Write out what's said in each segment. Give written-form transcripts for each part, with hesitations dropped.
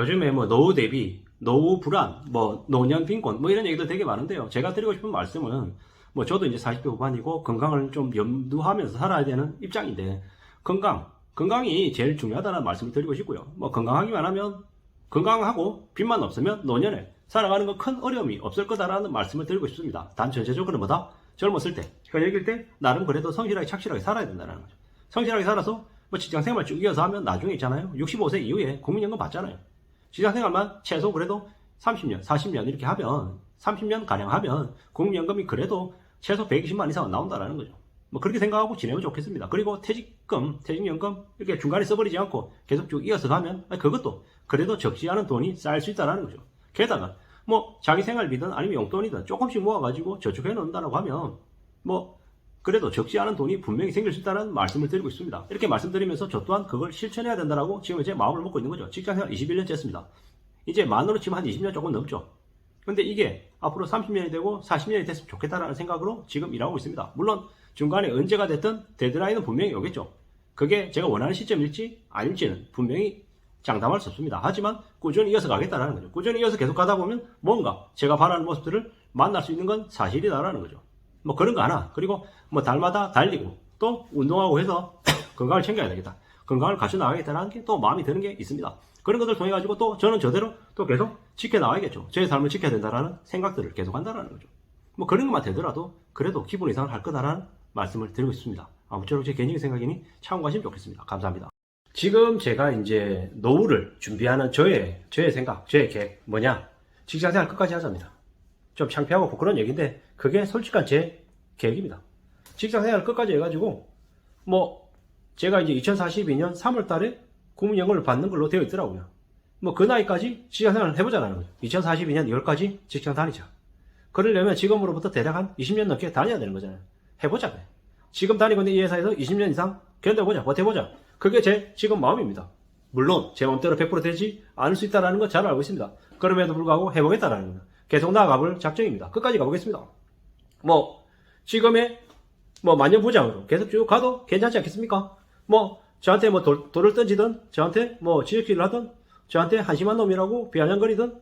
요즘에 뭐 노후 대비, 노후 불안, 뭐 노년 빈곤, 뭐 이런 얘기도 되게 많은데요. 제가 드리고 싶은 말씀은 뭐 저도 이제 40대 후반이고 건강을 좀 염두하면서 살아야 되는 입장인데 건강이 제일 중요하다는 말씀을 드리고 싶고요. 뭐 건강하기만 하면 건강하고 빚만 없으면 노년에 살아가는 건 큰 어려움이 없을 거다라는 말씀을 드리고 싶습니다. 단 전체적으로 뭐다? 젊었을 때, 현역일 때 나름 그래도 성실하게 착실하게 살아야 된다는 거죠. 성실하게 살아서 뭐 직장생활 쭉 이어서 하면 나중에 있잖아요. 65세 이후에 국민연금 받잖아요. 직장생활만 최소 그래도 30년, 40년 이렇게 하면 30년 가량 하면 국민연금이 그래도 최소 120만 이상은 나온다라는 거죠. 뭐 그렇게 생각하고 지내면 좋겠습니다. 그리고 퇴직금, 퇴직연금 이렇게 중간에 써버리지 않고 계속 쭉 이어서 가면 그것도 그래도 적지 않은 돈이 쌓일 수 있다라는 거죠. 게다가 뭐 자기 생활비든 아니면 용돈이든 조금씩 모아가지고 저축해 놓는다라고 하면 뭐 그래도 적지 않은 돈이 분명히 생길 수 있다는 말씀을 드리고 있습니다. 이렇게 말씀드리면서 저 또한 그걸 실천해야 된다라고 지금 이제 마음을 먹고 있는 거죠. 직장생활 21년째 했습니다. 이제 만으로 치면 한 20년 조금 넘죠. 근데 이게 앞으로 30년이 되고 40년이 됐으면 좋겠다라는 생각으로 지금 일하고 있습니다. 물론 중간에 언제가 됐든 데드라인은 분명히 오겠죠. 그게 제가 원하는 시점일지 아닐지는 분명히 장담할 수 없습니다. 하지만 꾸준히 이어서 가겠다라는 거죠. 꾸준히 이어서 계속 가다 보면 뭔가 제가 바라는 모습들을 만날 수 있는 건 사실이다라는 거죠. 뭐 그런 거 하나. 그리고 뭐 달마다 달리고 또 운동하고 해서 건강을 챙겨야 되겠다. 건강을 갖춰 나가겠다는 게 또 마음이 드는 게 있습니다. 그런 것들 통해 가지고 또 저는 저대로 또 계속 지켜나가야겠죠. 제 삶을 지켜야 된다라는 생각들을 계속 한다라는 거죠. 뭐 그런 것만 되더라도 그래도 기분 이상을 할 거다라는 말씀을 드리고 있습니다. 아무쪼록 제 개인적인 생각이니 참고하시면 좋겠습니다. 감사합니다. 지금 제가 이제 노후를 준비하는 저의 생각, 저의 계획 뭐냐? 직장생활 끝까지 하자입니다. 좀 창피하고 그런 얘기인데 그게 솔직한 제 계획입니다. 직장생활 끝까지 해가지고 뭐 제가 이제 2042년 3월 달에 국민연금을 받는 걸로 되어 있더라고요. 뭐 그 나이까지 직장생활을 해보자라는 거죠. 2042년 2월까지 직장 다니자. 그러려면 지금으로부터 대략 한 20년 넘게 다녀야 되는 거잖아요. 해보자. 지금 다니고 있는 이 회사에서 20년 이상 견뎌보자, 버텨보자. 그게 제 지금 마음입니다. 물론 제 마음대로 100% 되지 않을 수 있다는 거 잘 알고 있습니다. 그럼에도 불구하고 해보겠다라는 겁니다. 계속 나아가볼 작정입니다. 끝까지 가보겠습니다. 뭐 지금의 뭐 만년부장으로 계속 쭉 가도 괜찮지 않겠습니까? 뭐 저한테 뭐 돌을 던지든 저한테 뭐 지적질을 하든 저한테 한심한 놈이라고 비아냥거리든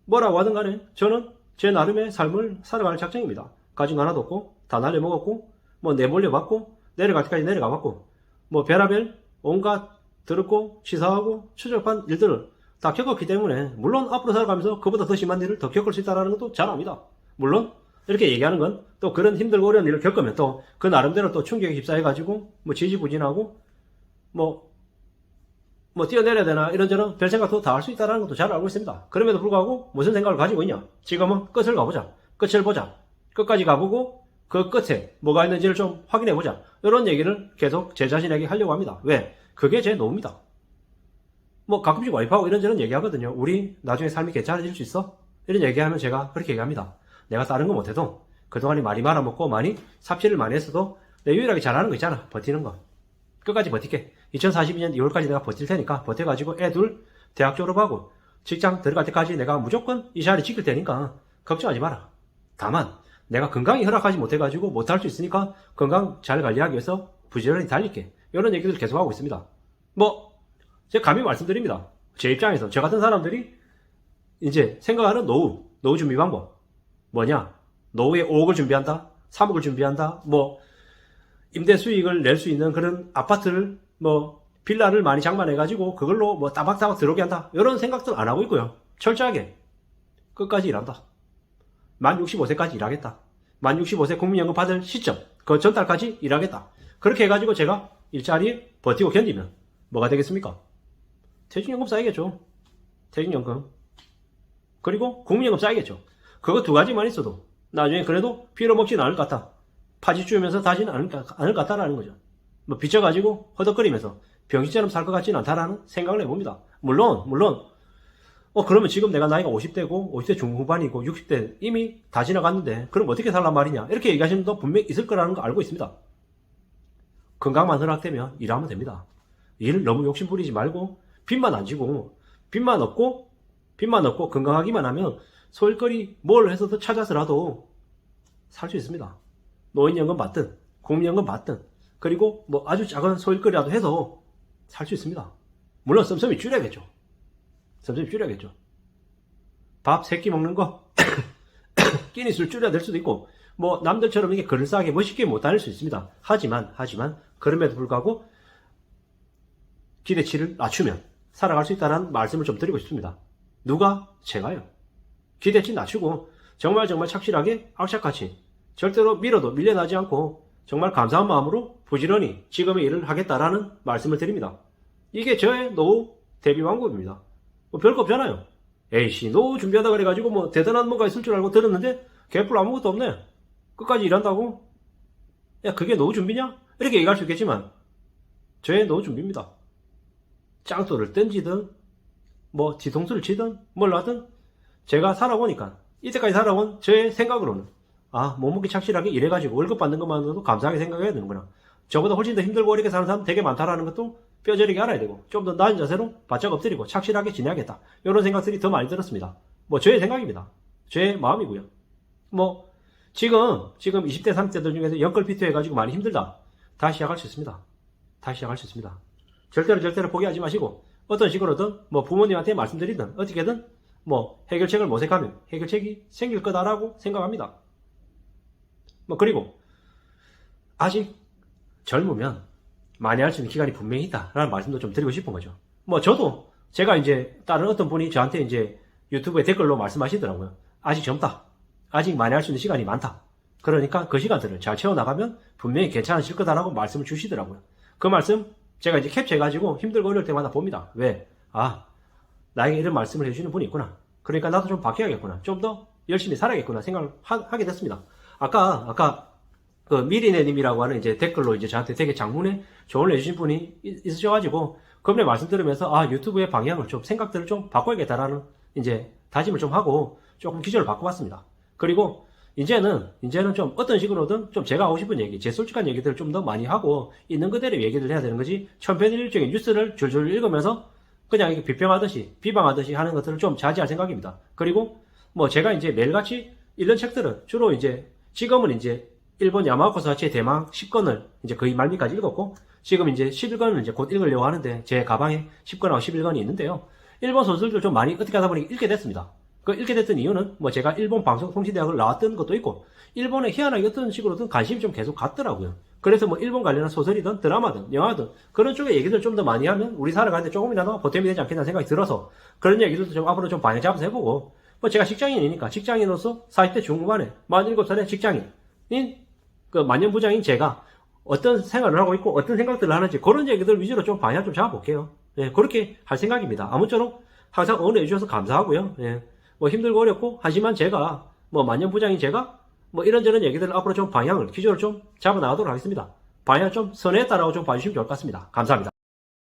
뭐라고 하든 간에 저는 제 나름의 삶을 살아갈 작정입니다. 가진 거 하나도 없고 다 날려먹었고 뭐 내몰려봤고 내려갈 때까지 내려가봤고 뭐 별하별 온갖 더럽고 치사하고 추접한 일들을 다 겪었기 때문에 물론 앞으로 살아가면서 그보다 더 심한 일을 더 겪을 수 있다는 것도 잘 압니다. 물론 이렇게 얘기하는 건 또 그런 힘들고 어려운 일을 겪으면 또 그 나름대로 또 충격에 휩싸여가지고 뭐 지지부진하고 뭐 뛰어내려야 되나 이런저런 별 생각도 다 할 수 있다는 것도 잘 알고 있습니다. 그럼에도 불구하고 무슨 생각을 가지고 있냐? 지금은 끝을 가보자. 끝을 보자. 끝까지 가보고 그 끝에 뭐가 있는지를 좀 확인해보자. 이런 얘기를 계속 제 자신에게 하려고 합니다. 왜? 그게 제 노후입니다. 뭐 가끔씩 와이프하고 이런저런 얘기하거든요. 우리 나중에 삶이 괜찮아질 수 있어? 이런 얘기하면 제가 그렇게 얘기합니다. 내가 다른 거 못해도 그동안에 많이 말아먹고 많이 삽질을 많이 했어도 내 유일하게 잘하는 거 있잖아. 버티는 거. 끝까지 버틸게. 2042년 2월까지 내가 버틸 테니까 버텨가지고 애 둘 대학 졸업하고 직장 들어갈 때까지 내가 무조건 이 자리 지킬 테니까 걱정하지 마라. 다만 내가 건강이 허락하지 못해가지고 못할 수 있으니까 건강 잘 관리하기 위해서 부지런히 달릴게. 이런 얘기들 계속하고 있습니다. 뭐 제가 감히 말씀드립니다. 제 입장에서 저 같은 사람들이 이제 생각하는 노후 준비 방법 뭐냐? 노후에 5억을 준비한다, 3억을 준비한다, 뭐 임대 수익을 낼 수 있는 그런 아파트를 뭐 빌라를 많이 장만해가지고 그걸로 뭐 따박따박 들어오게 한다. 이런 생각들 안 하고 있고요. 철저하게 끝까지 일한다. 만 65세까지 일하겠다. 만 65세 국민연금 받을 시점 그 전달까지 일하겠다. 그렇게 해가지고 제가 일자리에 버티고 견디면 뭐가 되겠습니까? 퇴직연금 쌓이겠죠. 퇴직연금. 그리고 국민연금 쌓이겠죠. 그거 두 가지만 있어도 나중에 그래도 필요 먹지는 않을 것 같다. 파지 주면서 다시는 않을 것 같다라는 거죠. 뭐 빚져가지고 허덕거리면서 병신처럼 살 것 같지는 않다라는 생각을 해봅니다. 물론 그러면 지금 내가 나이가 50대고 50대 중후반이고 60대 이미 다 지나갔는데 그럼 어떻게 살란 말이냐 이렇게 얘기하시는 분도 분명히 있을 거라는 거 알고 있습니다. 건강만 허락되면 일하면 됩니다. 일을 너무 욕심 부리지 말고 빚만 안 지고 빚만 없고 건강하기만 하면 소일거리 뭘 해서도 찾아서라도 살 수 있습니다. 노인연금 받든 국민연금 받든 그리고 뭐 아주 작은 소일거리라도 해서 살 수 있습니다. 물론 씀씀이 줄여야겠죠. 점점 줄여야겠죠. 밥 3끼 먹는 거 끼니 술 줄여야 될 수도 있고 뭐 남들처럼 이게 그럴싸하게 멋있게 못 다닐 수 있습니다. 하지만 그럼에도 불구하고 기대치를 낮추면 살아갈 수 있다는 말씀을 좀 드리고 싶습니다. 누가? 제가요. 기대치 낮추고 정말 착실하게 악착같이 절대로 밀어도 밀려나지 않고 정말 감사한 마음으로 부지런히 지금의 일을 하겠다라는 말씀을 드립니다. 이게 저의 노후 대비 방법입니다. 뭐 별거 없잖아요. 에이씨 노후 준비하다 그래가지고 뭐 대단한 뭔가 있을 줄 알고 들었는데 개뿔 아무것도 없네. 끝까지 일한다고? 야 그게 노후 준비냐? 이렇게 얘기할 수 있겠지만 저의 노후 준비입니다. 짱돌을 던지든 뭐 뒤통수를 치든 뭘 하든 제가 살아보니까 이때까지 살아온 저의 생각으로는 묵묵히 착실하게 일해가지고 월급 받는 것만으로도 감사하게 생각해야 되는구나. 저보다 훨씬 더 힘들고 어렵게 사는 사람 되게 많다라는 것도 뼈저리게 알아야 되고 좀 더 나은 자세로 바짝 엎드리고 착실하게 지내야겠다. 이런 생각들이 더 많이 들었습니다. 뭐 저의 생각입니다. 제 마음이고요. 뭐 지금 20대 30대들 중에서 연끌 피트 해가지고 많이 힘들다. 다시 시작할 수 있습니다. 다시 시작할 수 있습니다. 절대로 포기하지 마시고 어떤 식으로든 뭐 부모님한테 말씀드리든 어떻게든 뭐 해결책을 모색하면 해결책이 생길 거다라고 생각합니다. 뭐 그리고 아직 젊으면 많이 할 수 있는 기간이 분명히 있다라는 말씀도 좀 드리고 싶은 거죠. 뭐 저도 제가 이제 다른 어떤 분이 저한테 이제 유튜브에 댓글로 말씀하시더라고요. 아직 젊다. 아직 많이 할 수 있는 시간이 많다. 그러니까 그 시간들을 잘 채워나가면 분명히 괜찮아질 거다라고 말씀을 주시더라고요. 그 말씀 제가 이제 캡처해가지고 힘들고 어려울 때마다 봅니다. 왜? 나에게 이런 말씀을 해주시는 분이 있구나. 그러니까 나도 좀 바뀌어야겠구나. 좀 더 열심히 살아야겠구나 생각을 하게 됐습니다. 아까 그 미리네님이라고 하는 이제 댓글로 이제 저한테 되게 장문에 조언을 해주신 분이 있으셔가지고 그분의 말씀 들으면서 유튜브의 방향을 좀 생각들을 좀 바꿔야겠다라는 이제 다짐을 좀 하고 조금 기조를 바꿔봤습니다. 그리고 이제는 좀 어떤 식으로든 좀 제가 하고 싶은 얘기, 제 솔직한 얘기들을 좀 더 많이 하고 있는 그대로 얘기를 해야 되는 거지 천편일률적인 뉴스를 줄줄 읽으면서 그냥 이렇게 비방하듯이 하는 것들을 좀 자제할 생각입니다. 그리고 뭐 제가 이제 매일같이 읽는 책들은 주로 이제 지금은 이제 일본 야마오카 사치의 대망 10권을 이제 거의 말미까지 읽었고 지금 이제 11권을 이제 곧 읽으려고 하는데 제 가방에 10권하고 11권이 있는데요. 일본 소설들 좀 많이 어떻게 하다 보니 읽게 됐습니다. 그 읽게 됐던 이유는 뭐 제가 일본 방송통신대학을 나왔던 것도 있고 일본에 희한하게 어떤 식으로든 관심이 좀 계속 갔더라고요. 그래서 뭐 일본 관련한 소설이든 드라마든 영화든 그런 쪽의 얘기들 좀 더 많이 하면 우리 살아가는데 조금이라도 보탬이 되지 않겠다는 생각이 들어서 그런 얘기들도 좀 앞으로 좀 방향 잡아서 해보고 뭐 제가 직장인이니까 직장인으로서 40대 중후반에 47살의 직장인인 그 만년부장인 제가 어떤 생활을 하고 있고 어떤 생각들을 하는지 그런 얘기들 위주로 좀 방향 좀 잡아볼게요. 예, 그렇게 할 생각입니다. 아무쪼록 항상 응원해 주셔서 감사하고요. 예, 뭐 힘들고 어렵고 하지만 제가 뭐 만년부장인 제가 뭐 이런저런 얘기들을 앞으로 좀 방향을 기조를 좀 잡아 나가도록 하겠습니다. 방향 좀 선에 따라서 좀 봐주시면 좋을 것 같습니다. 감사합니다.